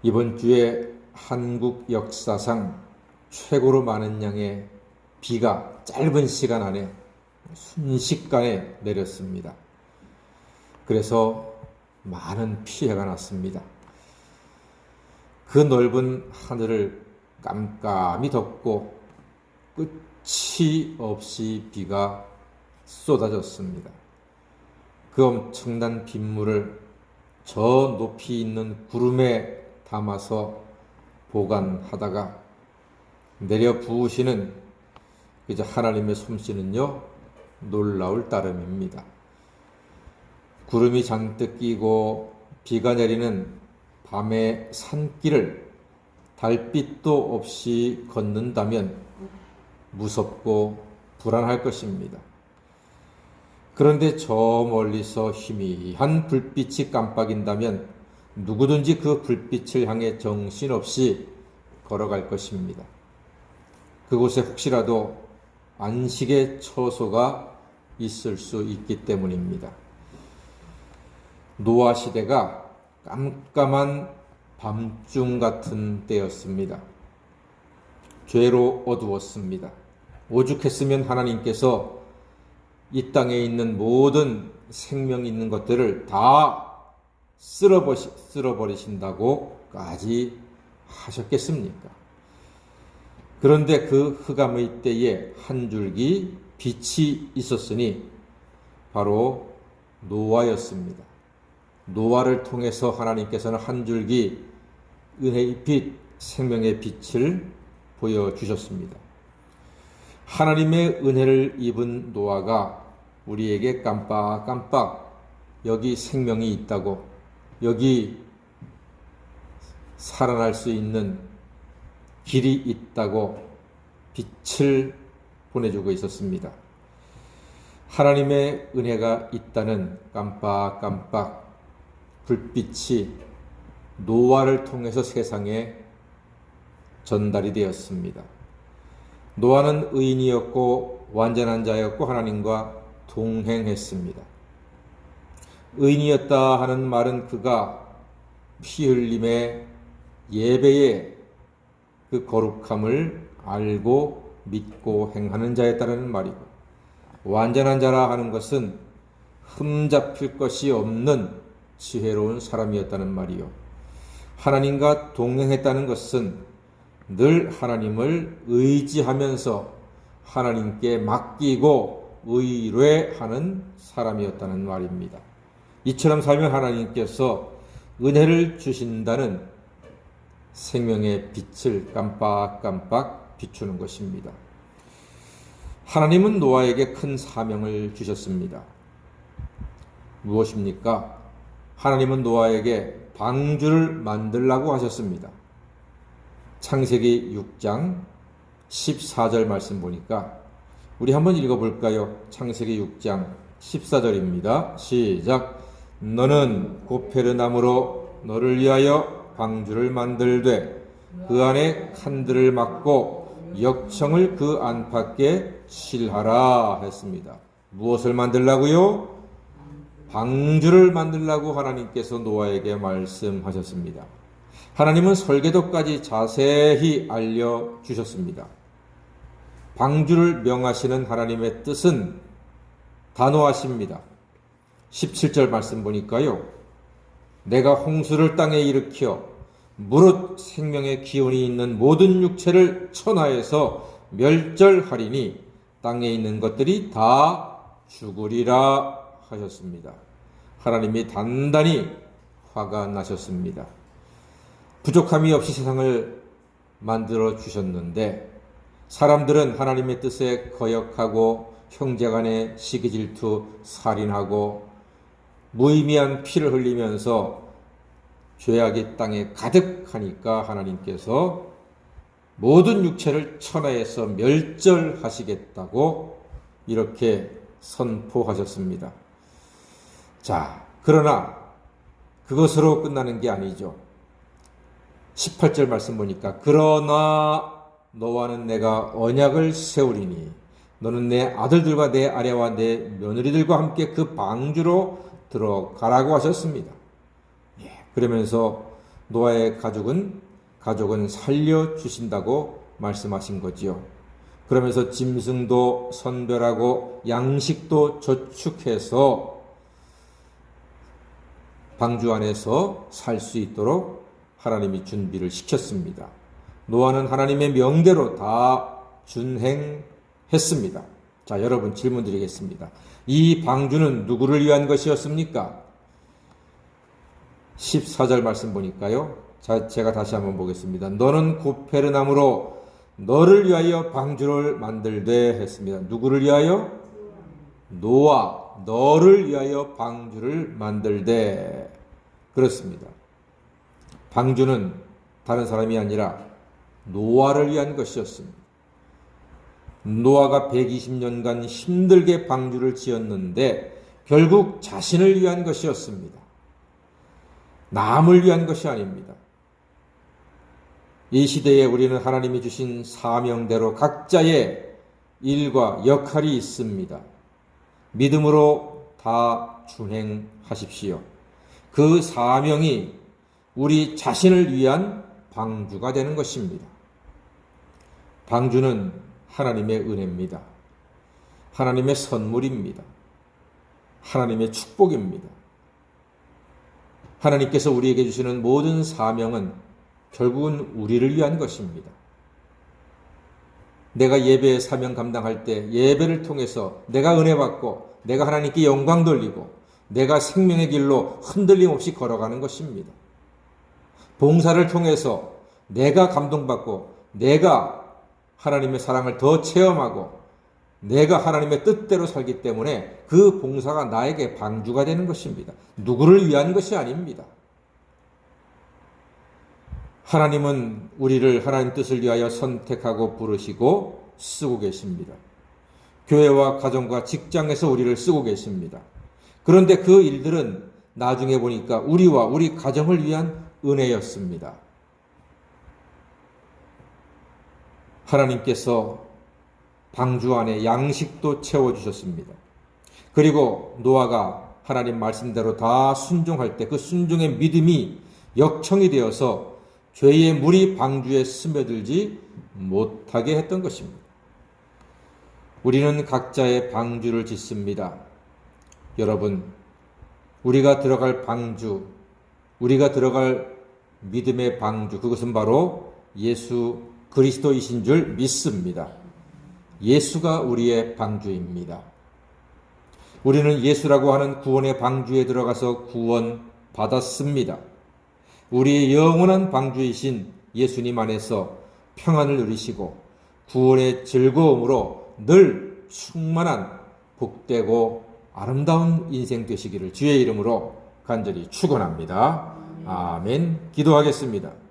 이번 주에 한국 역사상 최고로 많은 양의 비가 짧은 시간 안에 순식간에 내렸습니다. 그래서 많은 피해가 났습니다. 그 넓은 하늘을 깜깜이 덮고 끝이 없이 비가 쏟아졌습니다. 그 엄청난 빗물을 저 높이 있는 구름에 담아서 보관하다가 내려 부으시는 이제 하나님의 솜씨는요, 놀라울 따름입니다. 구름이 잔뜩 끼고 비가 내리는 밤의 산길을 달빛도 없이 걷는다면 무섭고 불안할 것입니다. 그런데 저 멀리서 희미한 불빛이 깜빡인다면 누구든지 그 불빛을 향해 정신없이 걸어갈 것입니다. 그곳에 혹시라도 안식의 처소가 있을 수 있기 때문입니다. 노아 시대가 깜깜한 밤중 같은 때였습니다. 죄로 어두웠습니다. 오죽했으면 하나님께서 이 땅에 있는 모든 생명 있는 것들을 다 쓸어버리신다고까지 하셨겠습니까? 그런데 그 흑암의 때에 한 줄기 빛이 있었으니 바로 노아였습니다. 노아를 통해서 하나님께서는 한 줄기 은혜의 빛, 생명의 빛을 보여주셨습니다. 하나님의 은혜를 입은 노아가 우리에게 깜빡깜빡 여기 생명이 있다고, 여기 살아날 수 있는 길이 있다고 빛을 보내주고 있었습니다. 하나님의 은혜가 있다는 깜빡깜빡 불빛이 노아를 통해서 세상에 전달이 되었습니다. 노아는 의인이었고 완전한 자였고 하나님과 동행했습니다. 의인이었다 하는 말은 그가 피 흘림의 예배의 그 거룩함을 알고 믿고 행하는 자였다는 말이고, 완전한 자라 하는 것은 흠잡힐 것이 없는 지혜로운 사람이었다는 말이요. 하나님과 동행했다는 것은 늘 하나님을 의지하면서 하나님께 맡기고 의뢰하는 사람이었다는 말입니다. 이처럼 살면 하나님께서 은혜를 주신다는 생명의 빛을 깜빡깜빡 비추는 것입니다. 하나님은 노아에게 큰 사명을 주셨습니다. 무엇입니까? 하나님은 노아에게 방주를 만들라고 하셨습니다. 창세기 6장 14절 말씀 보니까 우리 한번 읽어볼까요? 창세기 6장 14절입니다. 시작. 너는 고페르나무로 너를 위하여 방주를 만들되 그 안에 칸들을 막고 역청을 그 안팎에 칠하라 했습니다. 무엇을 만들라고요? 방주를 만들라고 하나님께서 노아에게 말씀하셨습니다. 하나님은 설계도까지 자세히 알려주셨습니다. 방주를 명하시는 하나님의 뜻은 단호하십니다. 17절 말씀 보니까요. 내가 홍수를 땅에 일으켜 무릇 생명의 기운이 있는 모든 육체를 천하에서 멸절하리니 땅에 있는 것들이 다 죽으리라 하셨습니다. 하나님이 단단히 화가 나셨습니다. 부족함이 없이 세상을 만들어 주셨는데 사람들은 하나님의 뜻에 거역하고 형제간에 시기질투, 살인하고 무의미한 피를 흘리면서 죄악이 땅에 가득하니까 하나님께서 모든 육체를 천하에서 멸절하시겠다고 이렇게 선포하셨습니다. 자, 그러나 그것으로 끝나는 게 아니죠. 18절 말씀 보니까 그러나 너와는 내가 언약을 세우리니 너는 내 아들들과 내 아내와 내 며느리들과 함께 그 방주로 들어가라고 하셨습니다. 그러면서 노아의 가족은 살려주신다고 말씀하신 거지요. 그러면서 짐승도 선별하고 양식도 저축해서 방주 안에서 살 수 있도록 하나님이 준비를 시켰습니다. 노아는 하나님의 명대로 다 준행했습니다. 자, 여러분 질문 드리겠습니다. 이 방주는 누구를 위한 것이었습니까? 14절 말씀 보니까요. 자, 제가 다시 한번 보겠습니다. 너는 고페르나무로 너를 위하여 방주를 만들되 했습니다. 누구를 위하여? 노아, 너를 위하여 방주를 만들되. 그렇습니다. 방주는 다른 사람이 아니라 노아를 위한 것이었습니다. 노아가 120년간 힘들게 방주를 지었는데 결국 자신을 위한 것이었습니다. 남을 위한 것이 아닙니다. 이 시대에 우리는 하나님이 주신 사명대로 각자의 일과 역할이 있습니다. 믿음으로 다 준행하십시오. 그 사명이 우리 자신을 위한 방주가 되는 것입니다. 방주는 하나님의 은혜입니다. 하나님의 선물입니다. 하나님의 축복입니다. 하나님께서 우리에게 주시는 모든 사명은 결국은 우리를 위한 것입니다. 내가 예배의 사명 감당할 때 예배를 통해서 내가 은혜 받고 내가 하나님께 영광 돌리고 내가 생명의 길로 흔들림 없이 걸어가는 것입니다. 봉사를 통해서 내가 감동받고 내가 하나님의 사랑을 더 체험하고 내가 하나님의 뜻대로 살기 때문에 그 봉사가 나에게 방주가 되는 것입니다. 누구를 위한 것이 아닙니다. 하나님은 우리를 하나님 뜻을 위하여 선택하고 부르시고 쓰고 계십니다. 교회와 가정과 직장에서 우리를 쓰고 계십니다. 그런데 그 일들은 나중에 보니까 우리와 우리 가정을 위한 은혜였습니다. 하나님께서 방주 안에 양식도 채워주셨습니다. 그리고 노아가 하나님 말씀대로 다 순종할 때 그 순종의 믿음이 역청이 되어서 죄의 물이 방주에 스며들지 못하게 했던 것입니다. 우리는 각자의 방주를 짓습니다. 여러분, 우리가 들어갈 방주, 우리가 들어갈 믿음의 방주, 그것은 바로 예수 그리스도이신 줄 믿습니다. 예수가 우리의 방주입니다. 우리는 예수라고 하는 구원의 방주에 들어가서 구원받았습니다. 우리의 영원한 방주이신 예수님 안에서 평안을 누리시고 구원의 즐거움으로 늘 충만한 복되고 아름다운 인생 되시기를 주의 이름으로 간절히 축원합니다. 아멘. 기도하겠습니다.